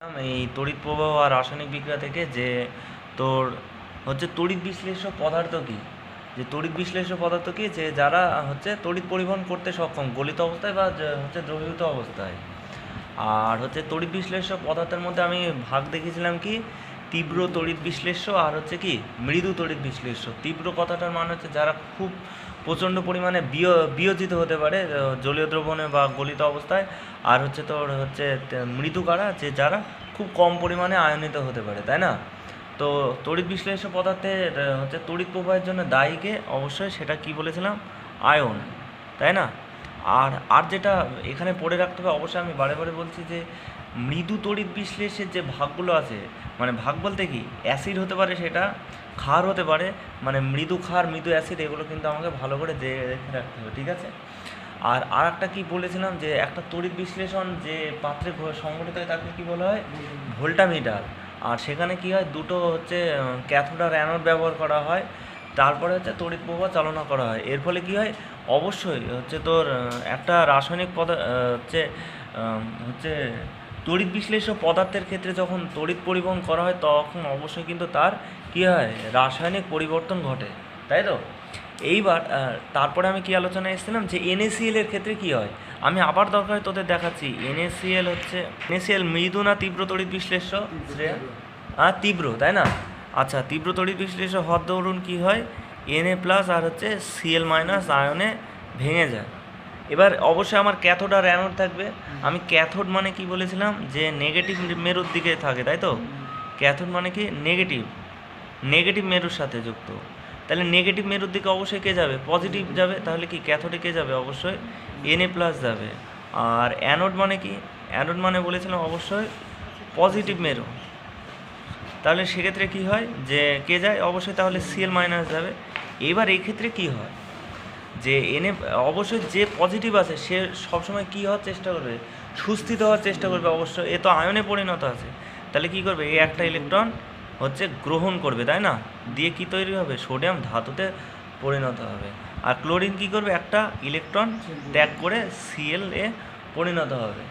এই তড়িৎ প্রবাহ আর রাসায়নিক বিক্রিয়া থেকে যে তোর হচ্ছে তড়িৎ বিশ্লেষ্য পদার্থ কি, যে তড়িৎ বিশ্লেষ্য পদার্থ কি, যে যারা হচ্ছে তড়িৎ পরিবহন করতে সক্ষম গলিত অবস্থায় বা হচ্ছে দ্রবীভূত অবস্থায়। আর হচ্ছে তড়িৎ বিশ্লেষ্য পদার্থের মধ্যে আমি ভাগ দেখেছিলাম কি তীব্র তড়িৎ বিশ্লেষ্য আর হচ্ছে কি মৃদু তড়িৎ বিশ্লেষ্য। তীব্র কথাটার মানে হচ্ছে যারা খুব প্রচণ্ড পরিমাণে বিয়োজিত হতে পারে জলীয় দ্রবণে বা গলিত অবস্থায়। আর হচ্ছে তোর হচ্ছে মৃদু কারা, যে যারা খুব কম পরিমাণে আয়নিত হতে পারে, তাই না? তো তড়িৎ বিশ্লেষ্য পদার্থে হচ্ছে তড়িৎ প্রবাহের জন্য দায়ীকে অবশ্যই সেটা কি বলেছিলাম, আয়ন, তাই না? আর আর যেটা এখানে পড়ে রাখতে হবে অবশ্যই, আমি বারে বারে বলছি যে মৃদু তড়িৎ বিশ্লেষের যে ভাগগুলো আছে, মানে ভাগ বলতে কি অ্যাসিড হতে পারে, সেটা ক্ষার হতে পারে, মানে মৃদু ক্ষার মৃদু অ্যাসিড, এগুলো কিন্তু আমাকে ভালো করে দেখে রাখতে হবে, ঠিক আছে? আর একটা কি বলেছিলাম, যে একটা তড়িৎ বিশ্লেষণ যে পাত্রে সংঘটিত হয় তাকে কি বলা হয়, ভোল্টামিটার। আর সেখানে কি হয়, দুটো হচ্ছে ক্যাথোড আর অ্যানোড ব্যবহার করা হয়, তারপরে হচ্ছে তড়িৎ প্রবাহ চালনা করা হয়। এর ফলে কি হয়, অবশ্যই হচ্ছে তোর একটা রাসায়নিক হচ্ছে হচ্ছে তড়িৎ বিশ্লেষ্য পদার্থের ক্ষেত্রে যখন তড়িৎ পরিবহন করা হয় তখন অবশ্যই কিন্তু তার কী হয়, রাসায়নিক পরিবর্তন ঘটে, তাই তো? এইবার তারপরে আমি কি আলোচনায় এসেছিলাম, যে NaCl এর ক্ষেত্রে কি হয়। আমি আবার দরকার তোদের দেখাচ্ছি। NaCl হচ্ছে NaCl মৃদু না তীব্র তড়িৎ বিশ্লেষ্য? তীব্র, তাই না? আচ্ছা, তীব্র তড়িৎ বিশ্লেষ্য হওয়ার দরুন কী হয়, Na+ আর হচ্ছে Cl- আয়নে ভেঙে যায়। এবার অবশ্যই আমার ক্যাথোড আর অ্যানোড থাকবে। আমি ক্যাথোড মানে কি বলেছিলাম, যে নেগেটিভ মেরুর দিকে থাকে, তাই তো? ক্যাথোড মানে কি নেগেটিভ মেরুর সাথে যুক্ত। তাহলে নেগেটিভ মেরুর দিকে অবশ্যই কে যাবে, পজিটিভ যাবে। তাহলে কি ক্যাথোডে কে যাবে, অবশ্যই Na+ যাবে। আর অ্যানোড মানে কি, অ্যানোড মানে বলেছিলাম অবশ্যই পজিটিভ মেরু। তাহলে সেক্ষেত্রে কি হয়, যে কে যায়, অবশ্যই তাহলে Cl- যাবে। এবার এই ক্ষেত্রে কি হয়, যে অবশ্যই যে পজিটিভ আছে সে সবসময় কী হওয়ার চেষ্টা করবে, সুস্থিত হওয়ার চেষ্টা করবে। অবশ্যই এ তো আয়নে পরিণত আছে, তাহলে কী করবে, এই একটা ইলেকট্রন হচ্ছে গ্রহণ করবে, তাই না? দিয়ে কি তৈরি হবে, সোডিয়াম ধাতুতে পরিণত হবে। আর ক্লোরিন কি করবে, একটা ইলেকট্রন ত্যাগ করে Cl এ পরিণত হবে।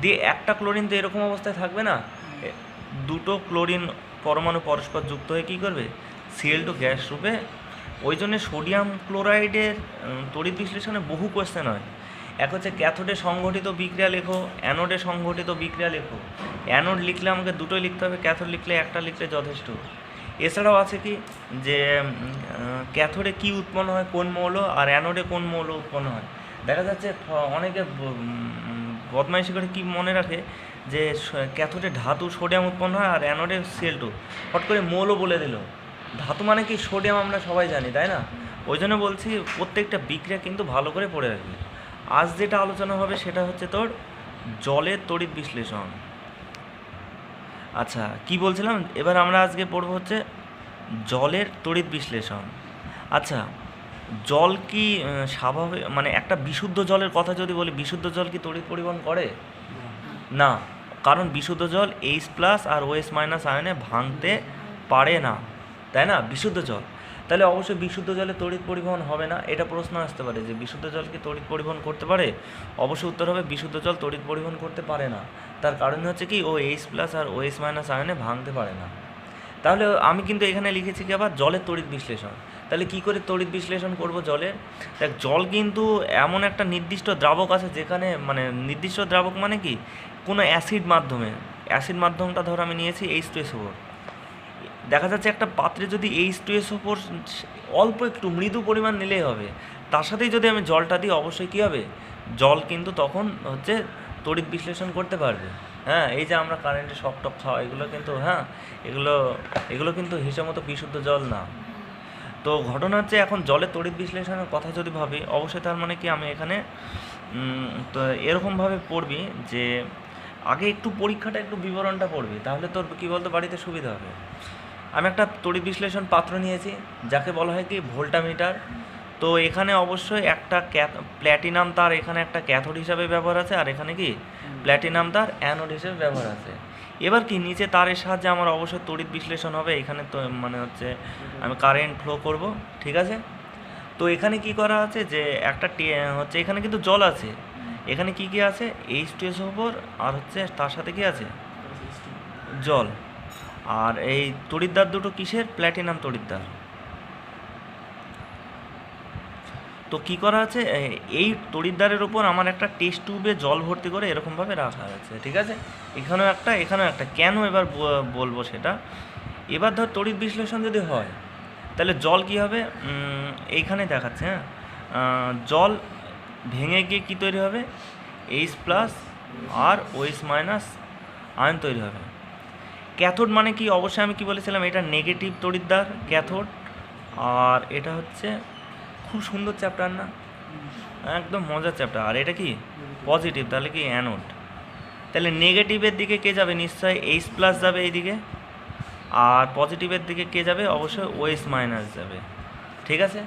দিয়ে একটা ক্লোরিন তো এরকম অবস্থায় থাকবে না, দুটো ক্লোরিন পরমাণু পরস্পর যুক্ত হয়ে কী করবে, Cl2 গ্যাস রূপে। ওই জন্য সোডিয়াম ক্লোরাইডের তড়িৎ বিশ্লেষণে বহু কোয়েশ্চেন হয়। এক হচ্ছে ক্যাথোডে সংঘটিত বিক্রিয়া লেখো, অ্যানোডে সংঘটিত বিক্রিয়া লেখো। অ্যানোড লিখলে আমাকে দুটোই লিখতে হবে, ক্যাথোড লিখলে একটা লিখলে যথেষ্ট। এছাড়াও আছে কি, যে ক্যাথোডে কী উৎপন্ন হয়, কোন মৌল, আর অ্যানোডে কোন মৌল উৎপন্ন হয়। দেখা যাচ্ছে অনেকে বদমাইশি করে কী মনে রাখে, যে ক্যাথোডে ধাতু সোডিয়াম উৎপন্ন হয় আর অ্যানোডে Cl2, হট করে মৌলও বলে দিল। ধাতু মানে কি, সোডিয়াম আমরা সবাই জানি, তাই না? ওই জন্য বলছি প্রত্যেকটা বিক্রিয়া কিন্তু ভালো করে পড়ে রাখবি। আজ যেটা আলোচনা হবে সেটা হচ্ছে তোর জলের তড়িৎ বিশ্লেষণ। আচ্ছা, কি বলছিলাম, এবার আমরা আজকে পড়ব হচ্ছে জলের তড়িৎ বিশ্লেষণ। আচ্ছা, জল কি স্বাভাবিক, মানে একটা বিশুদ্ধ জলের কথা যদি বলি, বিশুদ্ধ জল কি তড়িৎ পরিবহন করে? না, কারণ বিশুদ্ধ জল H+ আর OH- আয়নে ভাঙতে পারে না, তাই না? বিশুদ্ধ জল, তাহলে অবশ্যই বিশুদ্ধ জলে তড়িৎ পরিবহন হবে না। এটা প্রশ্ন আসতে পারে যে বিশুদ্ধ জল কি তড়িৎ পরিবহন করতে পারে? অবশ্যই উত্তর হবে বিশুদ্ধ জল তড়িৎ পরিবহন করতে পারে না। তার কারণ হচ্ছে কি, ও H+ আর OH- আয়নে ভাঙতে পারে না। তাহলে আমি কিন্তু এখানে লিখেছি কি আবার জলের তড়িৎ বিশ্লেষণ। তাহলে কি করে তড়িৎ বিশ্লেষণ করব জলের? দেখ, জল কিন্তু এমন একটা নির্দিষ্ট দ্রাবক আছে যেখানে, মানে নির্দিষ্ট দ্রাবক মানে কি, কোনো অ্যাসিড মাধ্যমটা ধর আমি নিয়েছি H2SO4। দেখা যাচ্ছে একটা পাত্রে যদি H2SO4 অল্প একটু মৃদু পরিমাণ নিলেই হবে, তার সাথেই যদি আমি জলটা দিই অবশ্যই কী হবে, জল কিন্তু তখন হচ্ছে তড়িৎ বিশ্লেষণ করতে পারবে। হ্যাঁ, এই যে আমরা কারেন্টে শক টক খাওয়া, এগুলো কিন্তু এগুলো কিন্তু হিসেব মতো বিশুদ্ধ জল না। তো ঘটনা হচ্ছে, এখন জলের তড়িৎ বিশ্লেষণের কথা যদি ভাবি, অবশ্যই তার মানে কি, আমি এখানে তো এরকমভাবে পড়বি যে আগে একটু পরীক্ষাটা একটু বিবরণটা পড়বি, তাহলে তোর কী বলতো বাড়িতে সুবিধা হবে। আমি একটা তড়িৎ বিশ্লেষণ পাত্র নিয়েছি যাকে বলা হয় কি ভোল্টামিটার। তো এখানে অবশ্যই একটা প্ল্যাটিনাম তার এখানে একটা ক্যাথোড হিসাবে ব্যবহার আছে, আর এখানে কি প্ল্যাটিনাম তার অ্যানোড হিসেবে ব্যবহার আছে। এবার কি, নিচে তারের সাহায্যে আমার অবশ্যই তড়িৎ বিশ্লেষণ হবে। এখানে তো মানে হচ্ছে আমি কারেন্ট ফ্লো করব, ঠিক আছে? তো এখানে কি করা আছে, যে একটা হচ্ছে এখানে কিন্তু জল আছে, এখানে কি কি আছে, H2SO4, আর হচ্ছে তার সাথে কি আছে, জল। আর এই তড়িৎদ্বার দুটো কিসের? প্ল্যাটিনাম তড়িৎদ্বার। তো কী করা আছে, এই তড়িৎদ্বারের ওপর আমার একটা টেস্ট টিউবে জল ভর্তি করে এরকমভাবে রাখা আছে, ঠিক আছে? এখানেও একটা, এখানেও একটা। কেন এবার বলবো সেটা। এবার ধর তড়িৎ বিশ্লেষণ যদি হয় তাহলে জল কী হবে, এইখানে দেখাচ্ছে, হ্যাঁ, জল ভেঙে গিয়ে কী তৈরি হবে, এইচ প্লাস আর ওএইচ মাইনাস আয়ন তৈরি হবে। ক্যাথোড মানে কি, অবশ্যই আমি কি বলেছিলাম, এটা নেগেটিভ তড়িৎদ্বার ক্যাথোড। আর এটা হচ্ছে খুব সুন্দর চ্যাপ্টার না, একদম মজার চ্যাপ্টার। আর এটা কি পজিটিভ, তাহলে কি অ্যানোড। তাহলে নেগেটিভের দিকে কে যাবে, নিশ্চয়ই এইচ প্লাস যাবে এইদিকে, আর পজিটিভের দিকে কে যাবে, অবশ্যই ওএইচ মাইনাস যাবে, ঠিক আছে?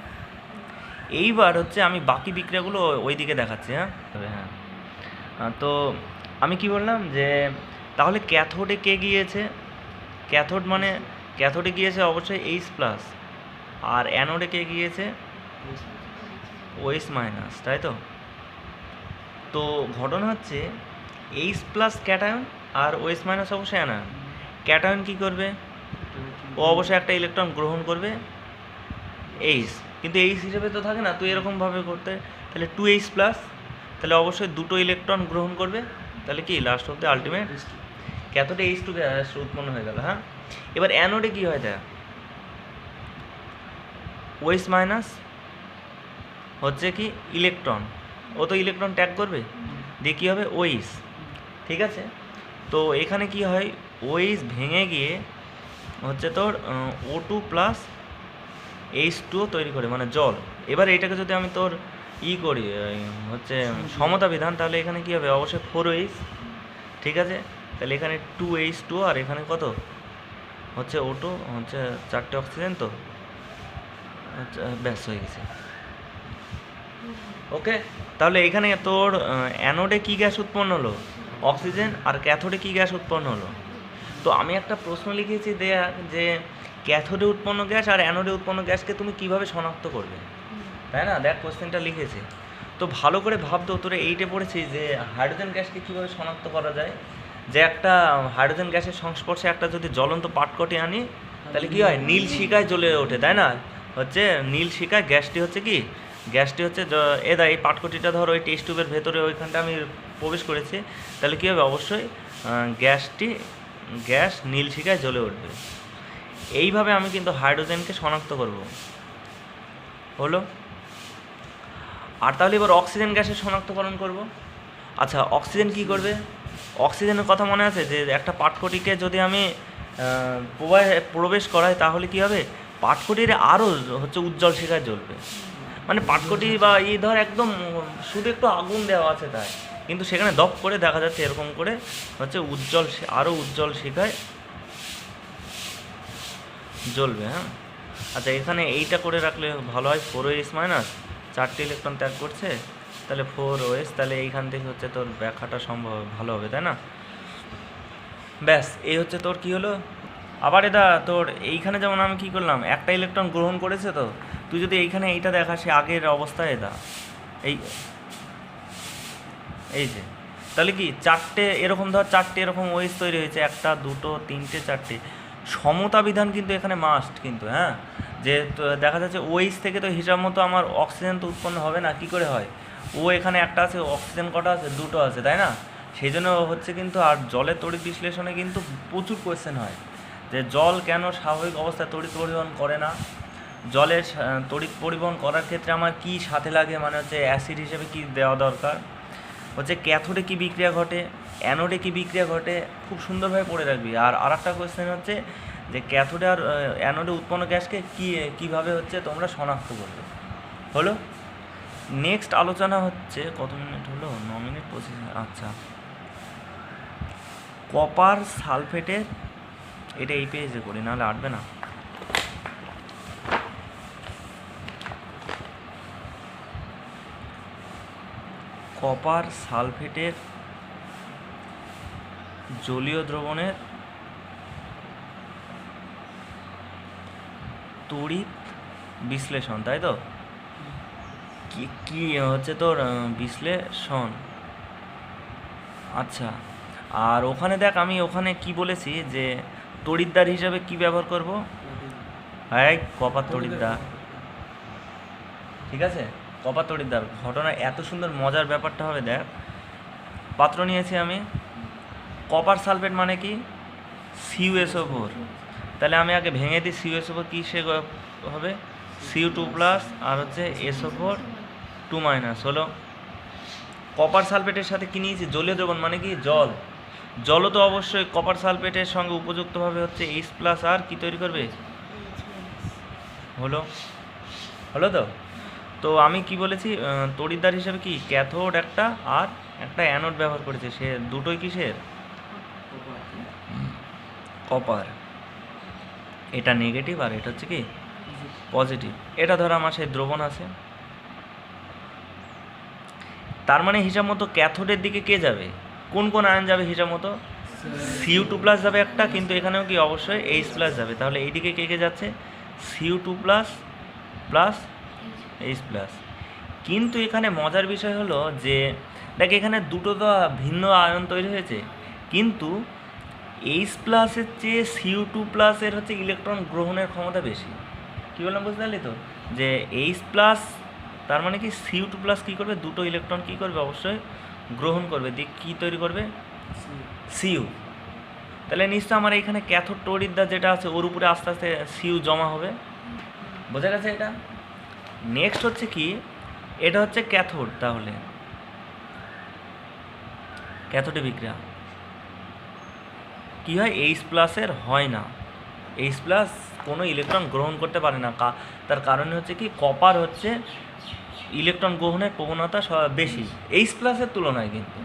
এইবার হচ্ছে আমি বাকি বিক্রিয়াগুলো ওই দিকে দেখাচ্ছি, হ্যাঁ। তবে হ্যাঁ, তো আমি কি বললাম যে তাহলে ক্যাথোডে কে গিয়েছে, ক্যাথোড মানে ক্যাথোডে গিয়েছে অবশ্যই এইচ প্লাস, আর অ্যানোডে কে গিয়েছে ওএইচ মাইনাস, তাই তো? তো ঘটনা হচ্ছে এইচ প্লাস ক্যাটায়ন আর ওএইচ মাইনাস অবশ্যই অ্যানায়ন। ক্যাটায়ন কী করবে, ও অবশ্যই একটা ইলেকট্রন গ্রহণ করবে এইচ, কিন্তু এইচ হিসেবে তো থাকে না, তুই এরকমভাবে করতে, তাহলে 2H প্লাস, তাহলে অবশ্যই দুটো ইলেকট্রন গ্রহণ করবে, তাহলে কি লাস্ট অব্দি আলটিমেট ক্যাথোডে H2 গ্যাস উৎপন্ন হয়ে গেল, হ্যাঁ। এবার অ্যানোডে কী হয়, দেখ ওএইচ মাইনাস হচ্ছে কি ইলেকট্রন, ও তো ইলেকট্রন ত্যাগ করবে, দিয়ে কী হবে ওএইচ, ঠিক আছে? তো এখানে কি হয়, ওএইচ ভেঙে গিয়ে হচ্ছে তোর O2 প্লাস H2O তৈরি করে, মানে জল। এবার এইটাকে যদি আমি তোর করি, হচ্ছে সমতা বিধান, তাহলে এখানে কী হবে, অবশ্যই 4H, ঠিক আছে? তাহলে এখানে 2H2O, আর এখানে কত হচ্ছে O2, হচ্ছে 4টে অক্সিজেন, তো আচ্ছা ব্যাস হয়ে গেছে, ওকে। তাহলে এখানে তোর অ্যানোডে কী গ্যাস উৎপন্ন হলো, অক্সিজেন, আর ক্যাথোডে কী গ্যাস উৎপন্ন হলো। তো আমি একটা প্রশ্ন লিখেছি দেয়া, যে ক্যাথোডে উৎপন্ন গ্যাস আর অ্যানোডে উৎপন্ন গ্যাসকে তুমি কিভাবে শনাক্ত করবে, তাই না? দেখ কোশ্চেনটা লিখেছে, তো ভালো করে ভাবতো, তোরা এইটে পড়েছিস যে হাইড্রোজেন গ্যাসকে কীভাবে শনাক্ত করা যায়, যে একটা হাইড্রোজেন গ্যাসের সংস্পর্শে একটা যদি জ্বলন্ত পাটকটি আনি, তাহলে কী হয়, নীল শিখায় জ্বলে ওঠে, তাই না? হচ্ছে নীল শিখায় গ্যাসটি হচ্ছে কি, গ্যাসটি হচ্ছে এই পাটকটিটা ধর ওই টেস্ট টিউবের ভেতরে ওইখানটা আমি প্রবেশ করেছি, তাহলে কী হবে, অবশ্যই গ্যাস নীল শিখায় জ্বলে উঠবে। এইভাবে আমি কিন্তু হাইড্রোজেনকে শনাক্ত করব, হলো। আর তাহলে এবার অক্সিজেন গ্যাসের শনাক্তকরণ করব। আচ্ছা, অক্সিজেন কি করবে, অক্সিজেনের কথা মনে আছে, যে একটা পাটকটিকে যদি আমি প্রবেশ করাই, তাহলে কি হবে, পাটকটির আরও হচ্ছে উজ্জ্বল শিখায় জ্বলবে। মানে পাটকটি বা ধর একদম শুধু একটু আগুন দেওয়া আছে তাই, কিন্তু সেখানে দপ করে দেখা যাচ্ছে এরকম করে হচ্ছে আরও উজ্জ্বল শিখায় জ্বলবে, হ্যাঁ। আচ্ছা, এখানে এইটা করে রাখলে ভালো হয়, 4OH মাইনাস, 4টে ইলেকট্রন ত্যাগ করছে, তাহলে 4OH, তাহলে এইখান থেকে হচ্ছে তোর ব্যাখ্যাটা সম্ভব ভালো হবে, তাই না? ব্যাস, এই হচ্ছে তোর কি হলো। আবার এটা তোর এইখানে যেমন আমি কি করলাম, একটা ইলেকট্রন গ্রহণ করেছে, তো তুই যদি এইখানে এইটা দেখা, সে আগের অবস্থায় এটা এই যে, তাহলে কি 4টে এরকম ধর, 4টে এরকম ওয়েজ তৈরি হয়েছে, 1 2 3 4টে। সমতা বিধান কিন্তু এখানে মাস্ট কিন্তু, হ্যাঁ। যে দেখা যাচ্ছে ওয়েজ থেকে তো হিসাব মতো আমার অক্সিজেন তো উৎপন্ন হবে না, কি করে হয়, ও এখানে একটা আছে, অক্সিজেন কটা আছে, 2টো আছে, তাই না? সেই জন্য হচ্ছে কিন্তু। আর জলের তড়িৎ বিশ্লেষণে কিন্তু প্রচুর কোয়েশ্চেন হয়, যে জল কেন স্বাভাবিক অবস্থায় তড়িৎ পরিবহন করে না, জলের তড়িৎ পরিবহন করার ক্ষেত্রে আমার কি সাথে লাগে, মানে হচ্ছে অ্যাসিড হিসেবে কি দেওয়া দরকার, হচ্ছে ক্যাথোডে কী বিক্রিয়া ঘটে, অ্যানোডে কী বিক্রিয়া ঘটে, খুব সুন্দরভাবে পড়ে রাখবি। আর একটা কোয়েশ্চেন হচ্ছে যে ক্যাথোডে আর অ্যানোডে উৎপন্ন গ্যাসকে কীভাবে হচ্ছে তোমরা শনাক্ত করবে, হলো। নেক্সট আলোচনা হচ্ছে, কত মিনিট হলো, 9 মিনিট 25। আচ্ছা, কপার সালফেটের, এটা এই পেজে করি, নাহলে আটবে না। কপার সালফেটের জলীয় দ্রবণের তড়িৎ বিশ্লেষণ, তাই তো? কি হচ্ছে তোর বিশ্লেষণ। আচ্ছা, আর ওখানে দেখ আমি ওখানে কি বলেছি যে তড়িৎদ্বার হিসাবে কি ব্যবহার করব, এই কপার তড়িৎদ্বার, ঠিক আছে, কপার তড়িৎদ্বার। ঘটনা এত সুন্দর মজার ব্যাপারটা হবে দেখ, পাত্র নিয়েছি আমি, কপার সালফেট মানে কি CuSO4, তাহলে আমি আগে ভেঙে দিই CuSO4 কি সে হবে Cu2+ আর হচ্ছে SO4 2- হলো। কপার সালফেটের সাথে কি নিয়েছি জলীয় দ্রবণ মানে কি জল, জলও তো অবশ্যই কপার সালফেটের সঙ্গে উপযুক্তভাবে হচ্ছে H+ আর কি তৈরি করবে, হলো হলো তো। তো আমি কি বলেছি তড়িৎদ্বার হিসাবে কি ক্যাথোড একটা আর একটা অ্যানোড ব্যবহার করেছে, সে দুটোই কিসের কপার, এটা নেগেটিভ আর এটা হচ্ছে কি পজিটিভ। এটা ধরো আমার সেই দ্রবণ আছে, তার মানে হিসাব মতো ক্যাথোডের দিকে কে যাবে, কোন কোন আয়ন যাবে হিসাব মতো Cu2+ যাবে একটা, কিন্তু এখানেও কি অবশ্যই H+ যাবে, তাহলে এইদিকে কে কে যাচ্ছে Cu2+ প্লাস H+। কিন্তু এখানে মজার বিষয় হলো যে দেখ এখানে দুটো তো ভিন্ন আয়ন তৈরি হয়েছে, কিন্তু H+-এর চেয়ে Cu2+ এর হচ্ছে ইলেকট্রন গ্রহণের ক্ষমতা বেশি। কী বললাম বুঝতে পারলি তো, যে H+ তার মানে কি Cu2+ কী করবে, দুটো ইলেকট্রন কী করবে অবশ্যই গ্রহণ করবে, দিয়ে কী তৈরি করবে Cu। তাহলে নিশ্চয় আমার এখানে ক্যাথোড তড়িৎদ্বার যেটা আছে ওর উপরে আস্তে আস্তে Cu জমা হবে, বোঝা গেছে এটা। নেক্সট হচ্ছে কি, এটা হচ্ছে ক্যাথোড, তাহলে ক্যাথোডে বিক্রিয়া কী হয় H+-এর হয় না, H+ কোনো ইলেকট্রন গ্রহণ করতে পারে না, তার কারণে হচ্ছে কি কপার হচ্ছে ইলেকট্রন গ্রহণের প্রবণতা বেশি H+-এর তুলনায় কিন্তু।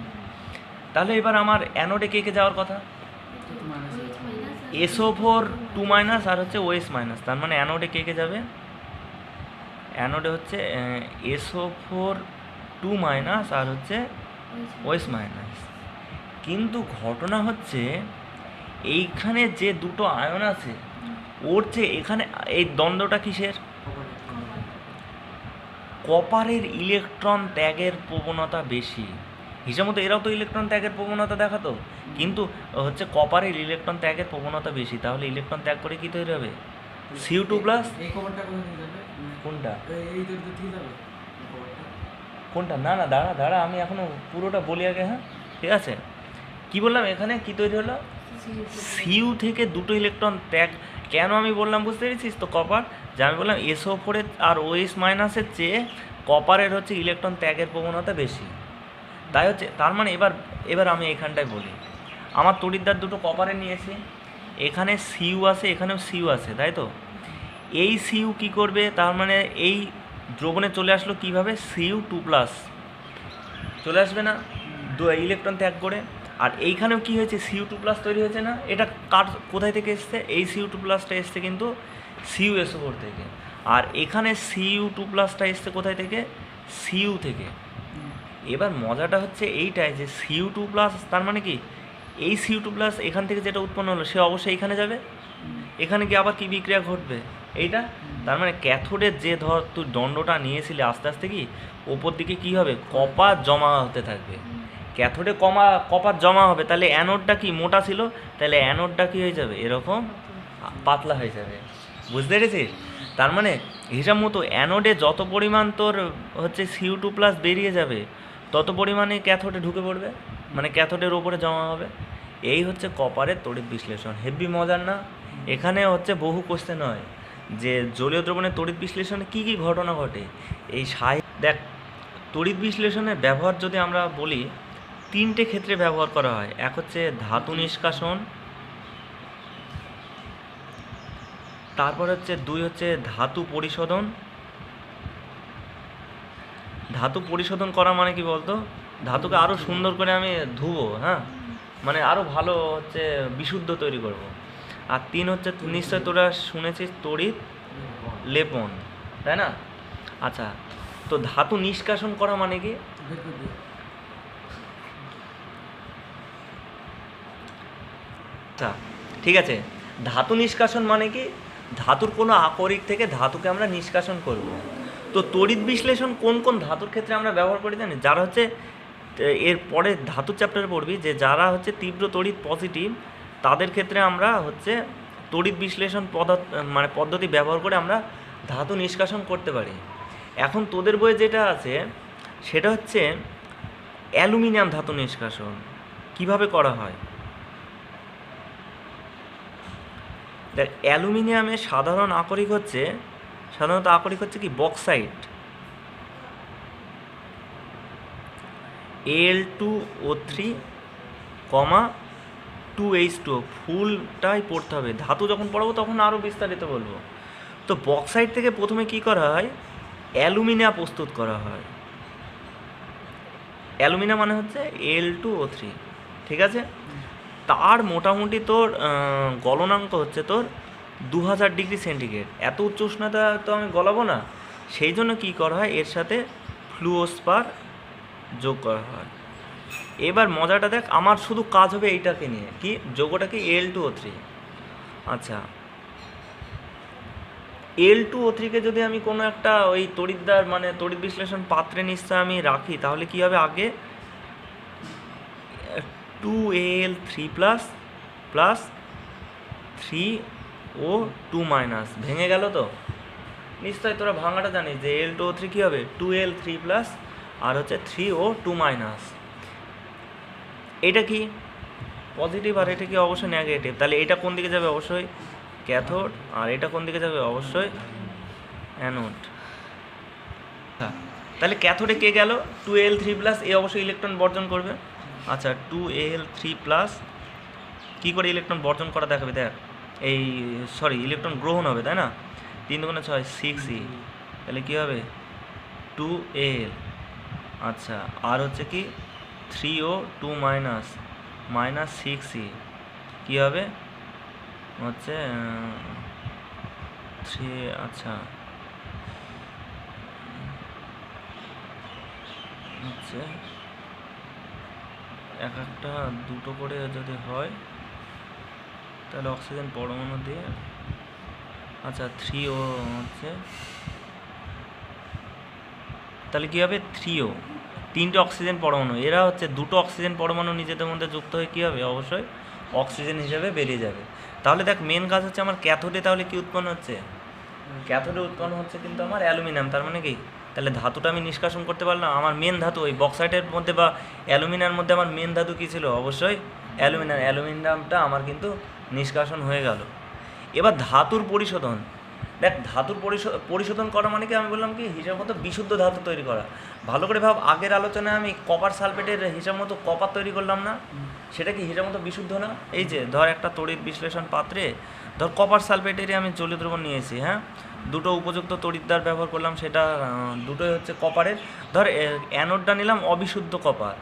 তাহলে এবার আমার অ্যানোডে কে কে যাওয়ার কথা SO4 2- আর হচ্ছে OH-, তার মানে অ্যানোডে কে কে যাবে, অ্যানোডে হচ্ছে SO4 2- আর হচ্ছে OH-। কিন্তু ঘটনা হচ্ছে এইখানে যে দুটো আয়ন আছে ওর চেয়ে এখানে এই দ্বন্দ্বটা কিসের, কপারের ইলেকট্রন ত্যাগের প্রবণতা বেশি। হিসাব মতো এরাও তো ইলেকট্রন ত্যাগের প্রবণতা দেখাতো, কিন্তু হচ্ছে কপারের ইলেকট্রন ত্যাগের প্রবণতা বেশি, তাহলে ইলেকট্রন ত্যাগ করে কি তৈরি হবে Cu2+। কোনটা কোনটা না না দাঁড়া দাঁড়া আমি এখনো পুরোটা বলি আগে, হ্যাঁ ঠিক আছে। কি বললাম এখানে কি তৈরি হলো, Cu থেকে দুটো ইলেকট্রন ত্যাগ, কেন আমি বললাম বুঝতে পেরেছিস তো, কপার যে আমি বললাম SO4 আর OH- চেয়ে কপারের হচ্ছে ইলেকট্রন ত্যাগের প্রবণতা বেশি, তাই হচ্ছে তার মানে এবার এবার আমি এখানটায় বলি, আমার তড়িৎদ্বার দুটো কপারে নিয়েছি, এখানে Cu আছে এখানেও Cu আছে, তাই তো এই Cu কি করবে, তার মানে এই দ্রবণে চলে আসলো কিভাবে Cu2+ চলে আসবে না ইলেকট্রন ত্যাগ করে, আর এইখানেও কি হয়েছে Cu2+ তৈরি হয়েছে না, এটা কার কোথায় থেকে এসছে, এই Cu2+টা এসছে কিন্তু CuSO4 থেকে, আর এখানে Cu2+টা এসছে কোথায় থেকে Cu থেকে। এবার মজাটা হচ্ছে এইটাই যে Cu2+ তার মানে কি এই Cu2+ এখান থেকে যেটা উৎপন্ন হলো সে অবশ্যই এখানে যাবে, এখানে কি আবার কি বিক্রিয়া ঘটবে এইটা, তার মানে ক্যাথোডের যে ধর তুই দণ্ডটা নিয়েছিলি আস্তে আস্তে কি ওপর দিকে কি হবে কপার জমা হতে থাকবে, ক্যাথোডে কপার জমা হবে, তাহলে অ্যানোডটা কি মোটা ছিল, তাহলে অ্যানোডটা কি হয়ে যাবে এরকম পাতলা হয়ে যাবে, বুঝতে পেরেছিস। তার মানে হিসাব মতো অ্যানোডে যত পরিমাণ তোর হচ্ছে Cu2+ বেরিয়ে যাবে তত পরিমাণে ক্যাথোডে ঢুকে পড়বে, মানে ক্যাথোডের ওপরে জমা হবে। এই হচ্ছে কপারের তড়িৎ বিশ্লেষণ, হেভি মজার না। এখানে হচ্ছে বহু কোশ্চেন হয় যে জলীয় দ্রবণের তড়িৎ বিশ্লেষণে কী কী ঘটনা ঘটে, এই দেখ তড়িৎ বিশ্লেষণের ব্যবহার যদি আমরা বলি তিনটে ক্ষেত্রে ব্যবহার করা হয়, এক হচ্ছে ধাতু নিষ্কাশন, তারপর হচ্ছে দুই হচ্ছে ধাতু পরিশোধন। ধাতু পরিশোধন করা মানে কি বলতো, ধাতুকে আরও সুন্দর করে আমি ধুবো, হ্যাঁ মানে আরও ভালো হচ্ছে বিশুদ্ধ তৈরি করব। আর তিন হচ্ছে নিশ্চয় তোরা শুনেছিস তড়িৎ লেপন, তাই না। আচ্ছা তো ধাতু নিষ্কাশন করা মানে কি, আচ্ছা ঠিক আছে, ধাতু নিষ্কাশন মানে কি ধাতুর কোনো আকরিক থেকে ধাতুকে আমরা নিষ্কাশন করব। তো তড়িৎ বিশ্লেষণ কোন কোন ধাতুর ক্ষেত্রে আমরা ব্যবহার করি জানি, যারা হচ্ছে এর পরে ধাতুর চ্যাপ্টারে পড়বি যে যারা হচ্ছে তীব্র তড়িৎ পজিটিভ তাদের ক্ষেত্রে আমরা হচ্ছে তড়িৎ বিশ্লেষণ মানে পদ্ধতি ব্যবহার করে আমরা ধাতু নিষ্কাশন করতে পারি। এখন তোদের বইয়ে যেটা আছে সেটা হচ্ছে অ্যালুমিনিয়াম ধাতু নিষ্কাশন কিভাবে করা হয়। দেখ, অ্যালুমিনিয়ামের সাধারণত আকরিক হচ্ছে কি বক্সাইট Al2O3, 2H2O, ফুলটাই পড়তে হবে। ধাতু যখন পড়াবো তখন আরও বিস্তারিত বলবো। তো বক্সাইট থেকে প্রথমে কি করা হয়, অ্যালুমিনিয়াম প্রস্তুত করা হয়। অ্যালুমিনিয়াম মানে হচ্ছে Al2O3, ঠিক আছে। তার মোটামুটি তোর গলনাঙ্ক হচ্ছে তোর 2000 ডিগ্রি সেন্টিগ্রেড। এত উচ্চ উষ্ণতা তো আমি গলাবো না, সেই জন্য কী করা হয়, এর সাথে ফ্লুওস্পার যোগ করা হয়। এবার মজাটা দেখ, আমার শুধু কাজ হবে এইটাকে নিয়ে, কি যোগটাকে Al2O3। আচ্ছা, Al2O3কে যদি আমি কোনো একটা ওই তড়িৎদ্বার মানে তড়িৎ বিশ্লেষণ পাত্রে নিশ্চয় আমি রাখি, তাহলে কি হবে, আগে 2Al3 প্লাস 3O2 ভেঙে গেল। তো নিশ্চয় তোরা ভাঙাটা জানিস যে Al2O3 কী হবে, 2Al3 আর হচ্ছে 3O2। এটা কি পজিটিভ আর এটা কি অবশ্যই নেগেটিভ, তাহলে এটা কোন দিকে যাবে, অবশ্যই ক্যাথোড, আর এটা কোন দিকে যাবে, অবশ্যই অ্যানোড। তাহলে ক্যাথোডে কে গেল, 2Al3, এ অবশ্যই ইলেকট্রন বর্জন করবে। আচ্ছা, 2Al3 কী করে ইলেকট্রন বর্জন করা দেখাবে, দেখ এই ইলেকট্রন গ্রহণ হবে, তাই না, 3 × 6 6E, তাহলে কী হবে 2Al। আচ্ছা, আর হচ্ছে কি 3O2 -6E, কী হবে হচ্ছে 3। আচ্ছা, হচ্ছে একটা দুটো করে যদি হয় তাহলে অক্সিজেন পরমাণু দিয়ে, আচ্ছা 3O হচ্ছে, তাহলে কী হবে 3O, 3টে অক্সিজেন পরমাণু, এরা হচ্ছে 2টো অক্সিজেন পরমাণু নিজেদের মধ্যে যুক্ত হয়ে কী হবে, অবশ্যই অক্সিজেন হিসেবে বেরিয়ে যাবে। তাহলে দেখ, মেন কাজ হচ্ছে আমার ক্যাথোডে, তাহলে কি উৎপন্ন হচ্ছে, ক্যাথোডে উৎপন্ন হচ্ছে কিন্তু আমার অ্যালুমিনিয়াম। তার মানে কি, তাহলে ধাতুটা আমি নিষ্কাশন করতে পারলাম। আমার মেন ধাতু ওই বক্সাইটের মধ্যে বা অ্যালুমিনিয়ামের মধ্যে আমার মেন ধাতু কী ছিল, অবশ্যই অ্যালুমিনিয়ামটা আমার কিন্তু নিষ্কাশন হয়ে গেল। এবার ধাতুর পরিশোধন, দেখ ধাতুর পরিশোধন করা মানে কি, আমি বললাম কি হিসাব মতো বিশুদ্ধ ধাতু তৈরি করা। ভালো করে ভাব, আগের আলোচনায় আমি কপার সালফেটের হিসাব মতো কপার তৈরি করলাম না, সেটা কি হিসাব মতো বিশুদ্ধ না। এই যে ধর একটা তড়িৎ বিশ্লেষণ পাত্রে ধর কপার সালফেটেরই আমি জলীয় দ্রবণ নিয়েছি, হ্যাঁ, দুটো উপযুক্ত তড়িৎদ্বার ব্যবহার করলাম, সেটা দুটোই হচ্ছে কপারের। ধর অ্যানোডটা নিলাম অবিশুদ্ধ কপার,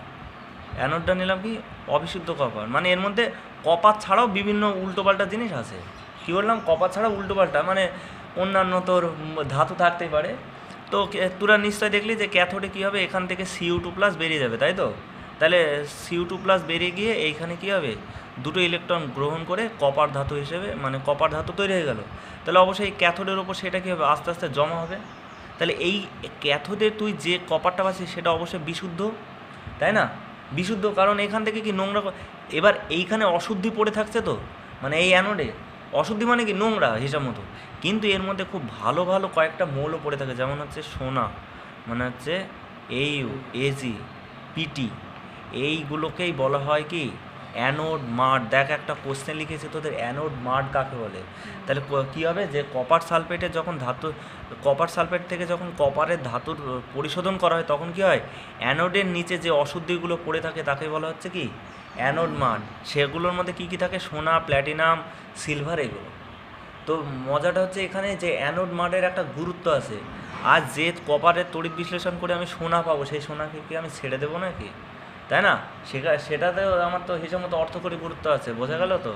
অ্যানোডটা নিলাম কি অবিশুদ্ধ কপার, মানে এর মধ্যে কপার ছাড়াও বিভিন্ন উল্টোপাল্টা জিনিস আছে। কী বললাম, কপার ছাড়াও উল্টোপাল্টা মানে অন্যান্য তোর ধাতু থাকতেই পারে। তো তোরা নিশ্চয় দেখলি যে ক্যাথোডে কী হবে, এখান থেকে Cu2+ বেরিয়ে যাবে, তাই তো। তাহলে Cu2+ বেরিয়ে গিয়ে এইখানে কী হবে, দুটো ইলেকট্রন গ্রহণ করে কপার ধাতু হিসেবে মানে কপার ধাতু তৈরি হয়ে গেল। তাহলে অবশ্যই ক্যাথোডের ওপর সেটা কী হবে, আস্তে আস্তে জমা হবে। তাহলে এই ক্যাথোডে তুই যে কপারটা পাচ্ছিস সেটা অবশ্যই বিশুদ্ধ, তাই না, বিশুদ্ধ, কারণ এখান থেকে কি নোংরা। এবার এইখানে অশুদ্ধি পড়ে থাকছে, তো মানে এই অ্যানোডে অশুদ্ধি মানে কি নোংরা হিসাব মতো, কিন্তু এর মধ্যে খুব ভালো ভালো কয়েকটা মৌল পড়ে থাকে, যেমন হচ্ছে সোনা, মানে হচ্ছে Au, Ag, Pt, এইগুলোকেই বলা হয় কি অ্যানোড মাড। দেখ, একটা কোশ্চেন লিখেছে তোদের, অ্যানোড মাড কাকে বলে। তাহলে কী হবে, যে কপার সালফেট থেকে যখন কপারের ধাতুর পরিশোধন করা হয় তখন কী হয়, অ্যানোডের নিচে যে অশুদ্ধিগুলো পড়ে থাকে তাকে বলা হচ্ছে কি অ্যানোড মাড। সেগুলোর মধ্যে কী কী থাকে, সোনা, প্ল্যাটিনাম, সিলভার, এগুলো। তো মজাটা হচ্ছে এখানে যে অ্যানোড মাডের একটা গুরুত্ব আছে। আর যে কপারের তড়িৎ বিশ্লেষণ করে আমি সোনা পাবো, সেই সোনাকে কি আমি ছেড়ে দেবো নাকি, তাই না, সেটাতেও আমার তো হিসাব মতো অর্থকরী গুরুত্ব আছে, বোঝা গেল তো।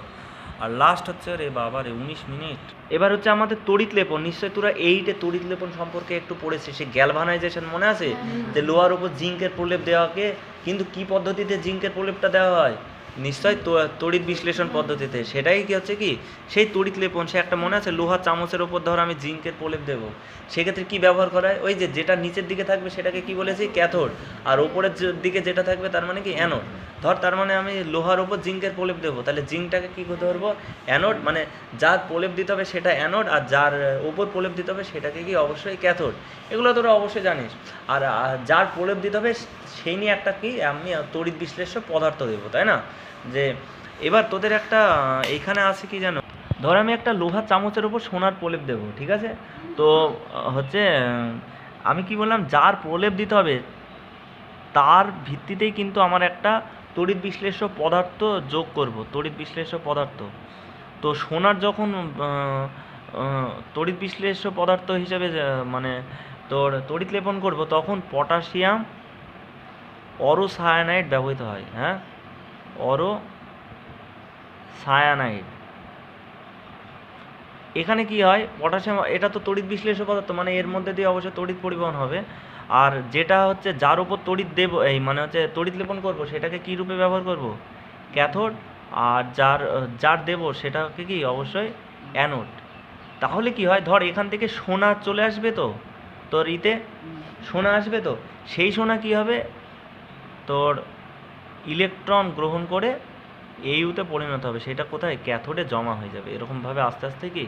আর লাস্ট হচ্ছে, রে বাবা রে 19 মিনিট। এবার হচ্ছে আমাদের তড়িৎ লেপন। নিশ্চয়ই তোরা 8-এ তড়িৎ লেপন সম্পর্কে একটু পড়েছিস, সে গ্যালভানাইজেশন মনে আছে, যে লোহার উপর জিঙ্কের প্রলেপ দেওয়াকে, কিন্তু কি পদ্ধতিতে জিঙ্কের প্রলেপটা দেওয়া হয়, নিশ্চয় তড়িৎ বিশ্লেষণ পদ্ধতিতে, সেটাই কি হচ্ছে কি সেই তড়িৎ লেপন। সে একটা মনে আছে লোহার চামচের ওপর ধর আমি জিঙ্কের প্রলেপ দেবো, সেক্ষেত্রে কি ব্যবহার করা হয়, ওই যে যেটা নিচের দিকে থাকবে সেটাকে কি বলেছি ক্যাথোড, আর ওপরের দিকে যেটা থাকবে তার মানে কি অ্যানোড। ধর তার মানে আমি লোহার ওপর জিঙ্কের প্রলেপ দেবো, তাহলে জিঙ্কটাকে কী ধরবো অ্যানোড, মানে যার প্রলেপ দিতে হবে সেটা অ্যানোড, আর যার ওপর প্রলেপ দিতে হবে সেটাকে কি অবশ্যই ক্যাথোড। এগুলো তোরা অবশ্যই জানিস। আর যার প্রলেপ দিতে হবে সেই নিয়ে একটা কি আমি তড়িৎ বিশ্লেষ্য পদার্থ দেবো, তাই না। যে এবার তোদের একটা এইখানে আছে কি জানো, ধর আমি একটা লোহার চামচের ওপর সোনার প্রলেপ দেবো, ঠিক আছে। তো হচ্ছে আমি কি বললাম, যার প্রলেপ দিতে হবে তার ভিত্তিতেই কিন্তু আমার একটা তড়িৎ বিশ্লেষ্য পদার্থ যোগ করব, তড়িৎ বিশ্লেষ্য পদার্থ। তো সোনার যখন তড়িৎ বিশ্লেষ্য পদার্থ হিসেবে মানে তোর তড়িৎ লেপন করব, তখন পটাশিয়াম অরোসায়ানাইড ব্যবহৃত হয়। হ্যাঁ, অরোসায়ানাইড। এখানে কি হয়, পটাশিয়াম এটা তো তড়িৎ বিশ্লেষ্য পদার্থ, মানে এর মধ্যে দিয়ে অবশ্যই তড়িৎ পরিবহন হবে। আর যেটা হচ্ছে যার উপর তড়িৎ দেব, এই মানে হচ্ছে তড়িৎ লেপন করব, সেটাকে কী রূপে ব্যবহার করব, ক্যাথোড। আর যার যার দেব সেটাকে কি অবশ্যই অ্যানোড। তাহলে কি হয়, ধর এখান থেকে সোনা চলে আসবে, তো তোর সোনা আসবে, তো সেই সোনা কি হবে তোর ইলেকট্রন গ্রহণ করে এইউতে পরিণত হবে, সেটা কোথায় ক্যাথোডে জমা হয়ে যাবে। এরকমভাবে আস্তে আস্তে কি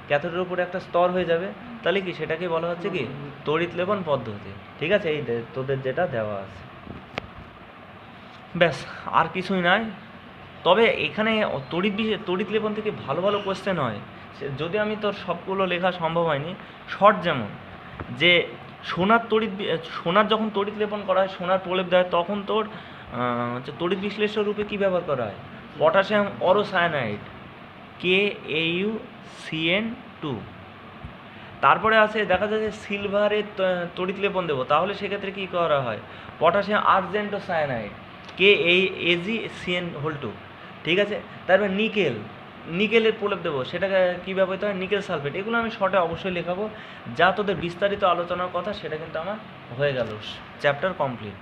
ক্যাথোডের উপরে একটা স্তর হয়ে যাবে, তাহলে কি সেটাকে বলা হচ্ছে কি তড়িৎ লেপন পদ্ধতি। ঠিক আছে, এই তোদের যেটা দেওয়া আছে, ব্যাস আর কিছুই নয়। তবে এখানে তড়িৎ লেপন থেকে ভালো ভালো কোশ্চেন হয়, যদি আমি তোর সবগুলো লেখা সম্ভব হয়নি, শর্ট যেমন যে সোনার যখন তড়িৎ লেপন করা হয়, সোনার প্রলেপ দেয়, তখন তোর হচ্ছে তড়িৎ বিশ্লেষ্য রূপে কী ব্যবহার করা হয়, পটাশিয়াম অরোসায়ানাইড KAuCN2। তারপরে আছে দেখা যায় যে সিলভারের তড়িৎ লেপন দেবো, তাহলে সেক্ষেত্রে কী করা হয়, পটাশিয়াম আর্জেন্টোসায়ানাইড KAgCN2। ঠিক আছে, তারপর নিকেলের প্রলেপ দেবো, সেটাকে কী ব্যবহৃত হয়, নিকেল সালফেট। এগুলো আমি শর্টে অবশ্যই লেখাবো, যা তোদের বিস্তারিত আলোচনার কথা সেটা কিন্তু আমার হয়ে গেল, চ্যাপ্টার কমপ্লিট।